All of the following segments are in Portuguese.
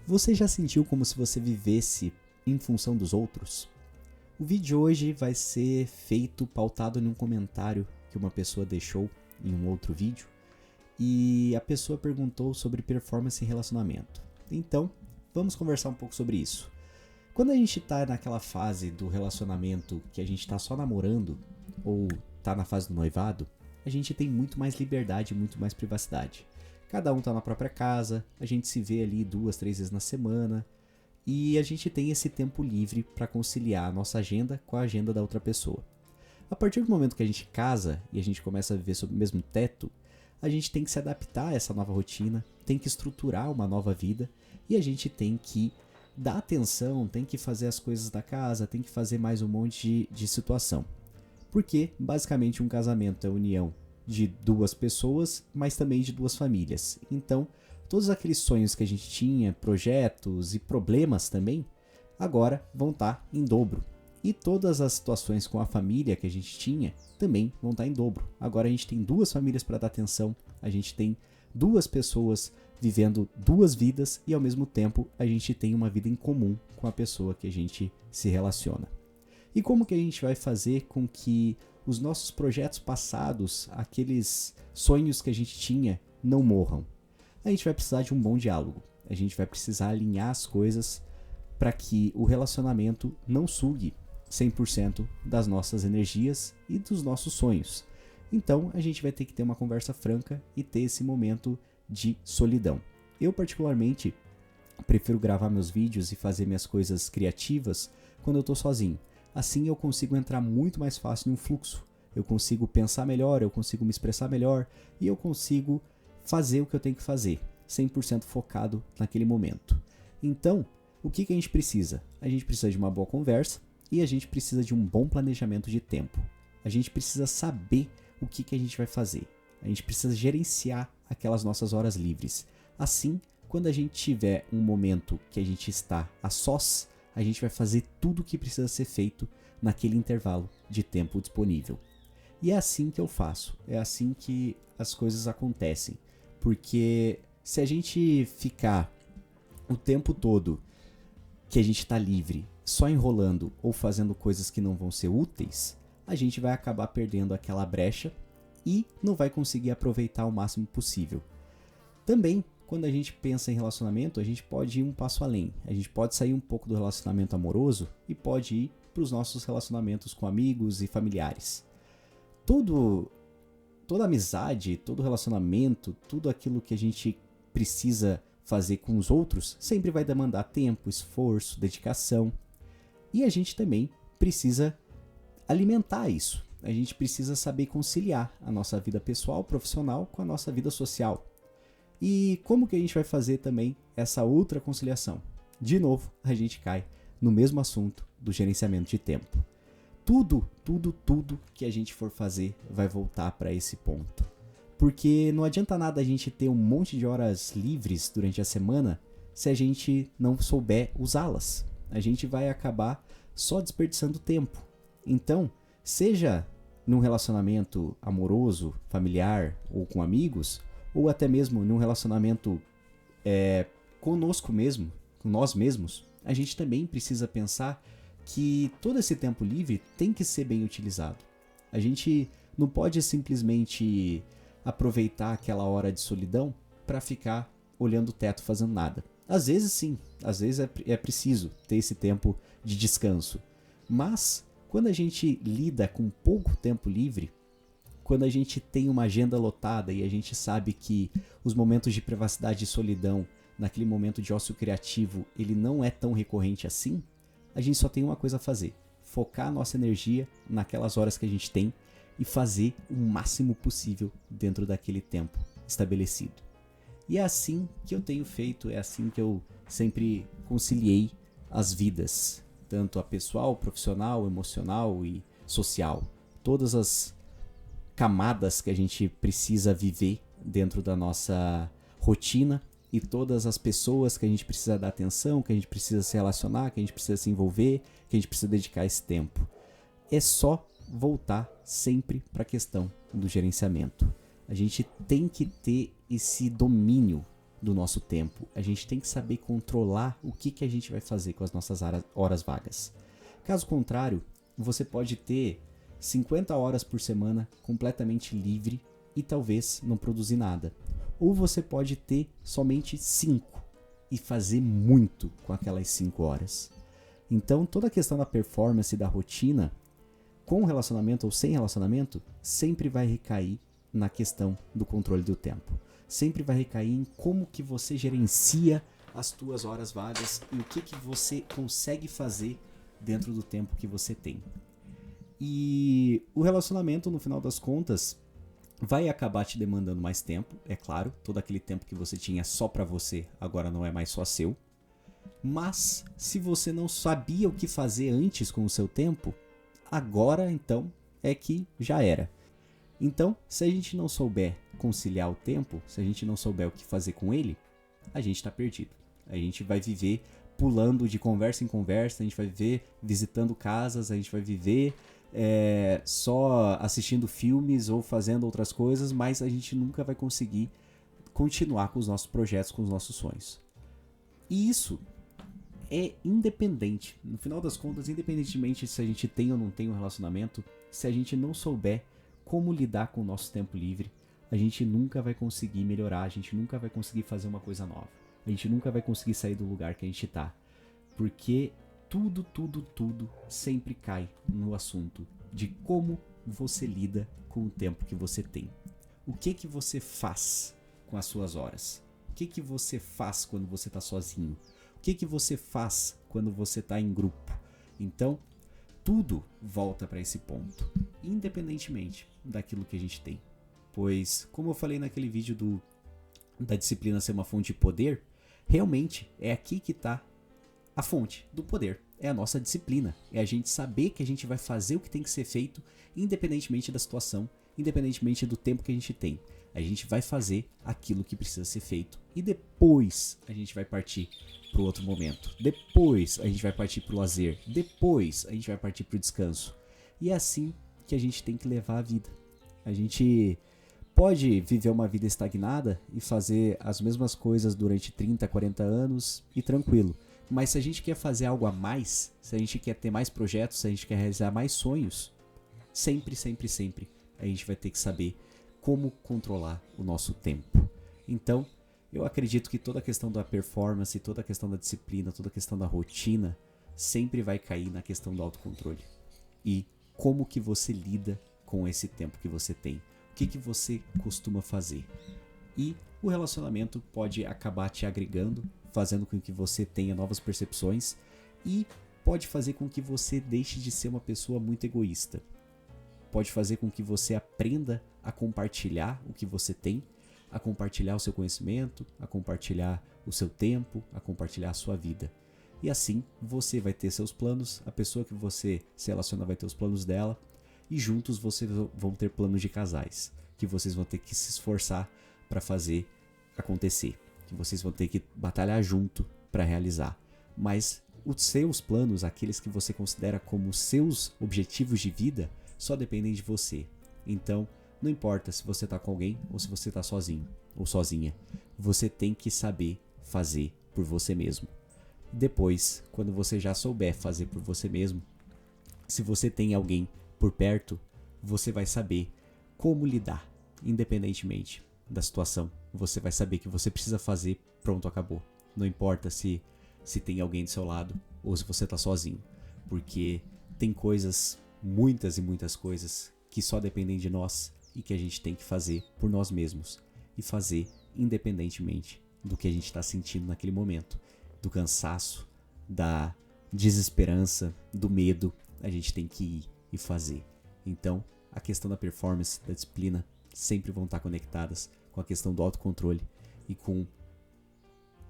Você já sentiu como se você vivesse em função dos outros? O vídeo de hoje vai ser feito pautado em um comentário que uma pessoa deixou em um outro vídeo e a pessoa perguntou sobre performance em relacionamento. Então, vamos conversar um pouco sobre isso. Quando a gente tá naquela fase do relacionamento que a gente tá só namorando ou tá na fase do noivado, a gente tem muito mais liberdade e muito mais privacidade. Cada um tá na própria casa, a gente se vê ali 2, 3 vezes na semana e a gente tem esse tempo livre para conciliar a nossa agenda com a agenda da outra pessoa. A partir do momento que a gente casa e a gente começa a viver sob o mesmo teto, a gente tem que se adaptar a essa nova rotina, tem que estruturar uma nova vida e a gente tem que dar atenção, tem que fazer as coisas da casa, tem que fazer mais um monte de situação. Porque, basicamente, um casamento é a união de duas pessoas, mas também de duas famílias. Então, todos aqueles sonhos que a gente tinha, projetos e problemas também, agora vão estar em dobro. E todas as situações com a família que a gente tinha também vão estar em dobro. Agora a gente tem duas famílias para dar atenção, a gente tem duas pessoas vivendo duas vidas e ao mesmo tempo a gente tem uma vida em comum com a pessoa que a gente se relaciona. E como que a gente vai fazer com que os nossos projetos passados, aqueles sonhos que a gente tinha, não morram? A gente vai precisar de um bom diálogo. A gente vai precisar alinhar as coisas para que o relacionamento não sugue 100% das nossas energias e dos nossos sonhos. Então a gente vai ter que ter uma conversa franca e ter esse momento de solidão. Eu particularmente prefiro gravar meus vídeos e fazer minhas coisas criativas quando eu estou sozinho. Assim eu consigo entrar muito mais fácil em um fluxo. Eu consigo pensar melhor, eu consigo me expressar melhor e eu consigo fazer o que eu tenho que fazer, 100% focado naquele momento. Então, o que a gente precisa? A gente precisa de uma boa conversa e a gente precisa de um bom planejamento de tempo. A gente precisa saber o que a gente vai fazer. A gente precisa gerenciar aquelas nossas horas livres. Assim, quando a gente tiver um momento que a gente está a sós, a gente vai fazer tudo o que precisa ser feito naquele intervalo de tempo disponível. E é assim que eu faço, é assim que as coisas acontecem. Porque se a gente ficar o tempo todo que a gente está livre, só enrolando ou fazendo coisas que não vão ser úteis, a gente vai acabar perdendo aquela brecha e não vai conseguir aproveitar o máximo possível. Também, quando a gente pensa em relacionamento, a gente pode ir um passo além. A gente pode sair um pouco do relacionamento amoroso e pode ir para os nossos relacionamentos com amigos e familiares. Toda amizade, todo relacionamento, tudo aquilo que a gente precisa fazer com os outros sempre vai demandar tempo, esforço, dedicação. E a gente também precisa alimentar isso. A gente precisa saber conciliar a nossa vida pessoal, profissional com a nossa vida social. E como que a gente vai fazer também essa outra conciliação? De novo, a gente cai no mesmo assunto do gerenciamento de tempo. Tudo que a gente for fazer vai voltar para esse ponto. Porque não adianta nada a gente ter um monte de horas livres durante a semana se a gente não souber usá-las. A gente vai acabar só desperdiçando tempo. Então, seja num relacionamento amoroso, familiar ou com amigos, ou até mesmo num relacionamento conosco mesmo, com nós mesmos, a gente também precisa pensar que todo esse tempo livre tem que ser bem utilizado. A gente não pode simplesmente aproveitar aquela hora de solidão para ficar olhando o teto fazendo nada. Às vezes sim, às vezes é preciso ter esse tempo de descanso. Mas quando a gente lida com pouco tempo livre, quando a gente tem uma agenda lotada e a gente sabe que os momentos de privacidade e solidão, naquele momento de ócio criativo, ele não é tão recorrente assim, a gente só tem uma coisa a fazer: focar a nossa energia naquelas horas que a gente tem e fazer o máximo possível dentro daquele tempo estabelecido. E é assim que eu tenho feito, é assim que eu sempre conciliei as vidas, tanto a pessoal, profissional, emocional e social. Todas as camadas que a gente precisa viver dentro da nossa rotina e todas as pessoas que a gente precisa dar atenção, que a gente precisa se relacionar, que a gente precisa se envolver, que a gente precisa dedicar esse tempo. É só voltar sempre para a questão do gerenciamento. A gente tem que ter esse domínio do nosso tempo. A gente tem que saber controlar o que a gente vai fazer com as nossas horas vagas. Caso contrário, você pode ter 50 horas por semana completamente livre e talvez não produzir nada. Ou você pode ter somente 5 e fazer muito com aquelas 5 horas. Então, toda a questão da performance e da rotina, com relacionamento ou sem relacionamento, sempre vai recair na questão do controle do tempo. Sempre vai recair em como que você gerencia as tuas horas vagas e o que você consegue fazer dentro do tempo que você tem. E o relacionamento, no final das contas, vai acabar te demandando mais tempo, é claro. Todo aquele tempo que você tinha só pra você, agora não é mais só seu. Mas, se você não sabia o que fazer antes com o seu tempo, agora, então, é que já era. Então, se a gente não souber conciliar o tempo, se a gente não souber o que fazer com ele, a gente está perdido. A gente vai viver pulando de conversa em conversa, a gente vai viver visitando casas, a gente vai viver só assistindo filmes ou fazendo outras coisas, mas a gente nunca vai conseguir continuar com os nossos projetos, com os nossos sonhos. E isso é independente. No final das contas, independentemente se a gente tem ou não tem um relacionamento, se a gente não souber como lidar com o nosso tempo livre, a gente nunca vai conseguir melhorar, a gente nunca vai conseguir fazer uma coisa nova. A gente nunca vai conseguir sair do lugar que a gente tá. Porque tudo sempre cai no assunto de como você lida com o tempo que você tem. O que você faz com as suas horas? O que você faz quando você tá sozinho? O que você faz quando você tá em grupo? Então, tudo volta para esse ponto, independentemente daquilo que a gente tem. Pois, como eu falei naquele vídeo da disciplina ser uma fonte de poder, realmente é aqui que está a fonte do poder. É a nossa disciplina. É a gente saber que a gente vai fazer o que tem que ser feito, independentemente da situação, independentemente do tempo que a gente tem. A gente vai fazer aquilo que precisa ser feito. E depois a gente vai partir para o outro momento. Depois a gente vai partir para o lazer. Depois a gente vai partir para o descanso. E é assim que a gente tem que levar a vida. A gente pode viver uma vida estagnada e fazer as mesmas coisas durante 30, 40 anos e tranquilo. Mas se a gente quer fazer algo a mais, se a gente quer ter mais projetos, se a gente quer realizar mais sonhos, sempre a gente vai ter que saber como controlar o nosso tempo. Então, eu acredito que toda a questão da performance, toda a questão da disciplina, toda a questão da rotina, sempre vai cair na questão do autocontrole. E como que você lida com esse tempo que você tem. O que você costuma fazer. E o relacionamento pode acabar te agregando, fazendo com que você tenha novas percepções e pode fazer com que você deixe de ser uma pessoa muito egoísta. Pode fazer com que você aprenda a compartilhar o que você tem, a compartilhar o seu conhecimento, a compartilhar o seu tempo, a compartilhar a sua vida. E assim você vai ter seus planos, a pessoa que você se relaciona vai ter os planos dela e juntos vocês vão ter planos de casais, que vocês vão ter que se esforçar para fazer acontecer, que vocês vão ter que batalhar junto para realizar. Mas os seus planos, aqueles que você considera como seus objetivos de vida, só dependem de você. Então, não importa se você está com alguém ou se você está sozinho ou sozinha, você tem que saber fazer por você mesmo. Depois, quando você já souber fazer por você mesmo, se você tem alguém por perto, você vai saber como lidar, independentemente da situação. Você vai saber que você precisa fazer, pronto, acabou. Não importa se tem alguém do seu lado ou se você está sozinho, porque tem coisas, muitas e muitas coisas, que só dependem de nós e que a gente tem que fazer por nós mesmos e fazer independentemente do que a gente está sentindo naquele momento, do cansaço, da desesperança, do medo. A gente tem que ir e fazer. Então, a questão da performance, da disciplina, sempre vão estar conectadas com a questão do autocontrole e com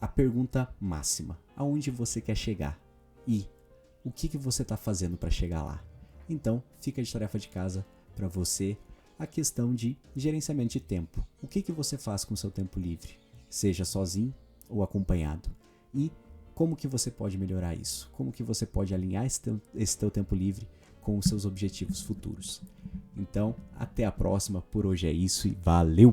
a pergunta máxima: aonde você quer chegar e o que você está fazendo para chegar lá? Então, fica de tarefa de casa para você a questão de gerenciamento de tempo. O que você faz com o seu tempo livre, seja sozinho ou acompanhado? E como que você pode melhorar isso? Como que você pode alinhar esse teu tempo livre com os seus objetivos futuros? Então, até a próxima. Por hoje é isso e valeu!